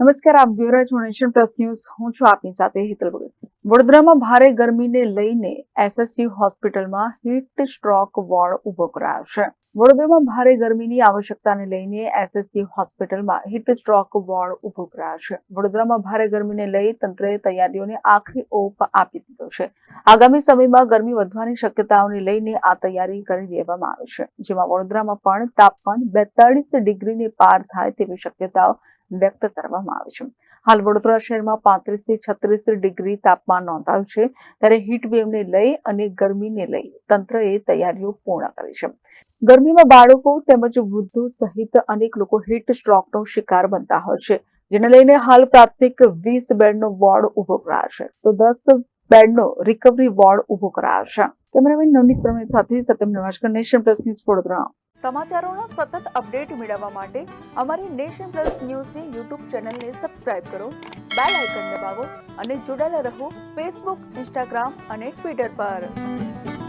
નમસ્કાર, આપ જોઈ રહ્યા છો નેશન પ્લસ ન્યૂઝ. હું છું આપની સાથે હેતલ ભગત. વડોદરામાં ભારે ગરમીને લઈને એસએસજી હોસ્પિટલમાં હીટ સ્ટ્રોક વોર્ડ ઉભો કરાયો છે. વડોદરામાં ભારે ગરમીની આવશ્યકતાને લઈને એસએસજી હોસ્પિટલમાં હીટ સ્ટ્રોક વોર્ડ ઉભો કરાયો છે. વડોદરામાં ભારે ગરમીને લઈ તંત્રએ તૈયારીઓને આખરી ઓપ આપી દીધો છે. આગામી સમયમાં ગરમી વધવાની શક્યતાઓને લઈને આ તૈયારી કરી દેવામાં આવી છે, જેમાં વડોદરામાં પણ તાપમાન 42 ડિગ્રીને પાર થાય તેવી શક્યતાઓ વ્યક્ત કરવામાં આવી છે. હાલ વડોદરા શહેરમાં 35 થી 36 ડિગ્રી તાપમાન નોંધાયું છે, ત્યારે હીટ વેવને લઈ અને ગરમીને લઈ તંત્રએ તૈયારીઓ પૂર્ણ કરી છે. ગરમીમાં બાળકો તેમજ વૃદ્ધો સહિત અનેક લોકો હીટ સ્ટ્રોકનો શિકાર બનતા હોય છે, જેને લઈને હાલ પ્રાથમિક 20 બેડનો વોર્ડ ઉભો કરાયો છે, તો 10 બેડનો રિકવરી વોર્ડ ઉભો કરાયો છે. કેમેરામેન નવનીત પ્રમેશ સાથે Satyam Nawajkar, nation plus news, Vadodara. સમાચારોના સતત અપડેટ મેળવવા માટે અમારી નેશન પ્લસ ન્યૂઝની યુટ્યુબ ચેનલને સબસ્ક્રાઇબ કરો, બેલ આઇકન દબાવો અને જોડાયેલા રહો ફેસબુક, ઇન્સ્ટાગ્રામ અને ટ્વિટર પર.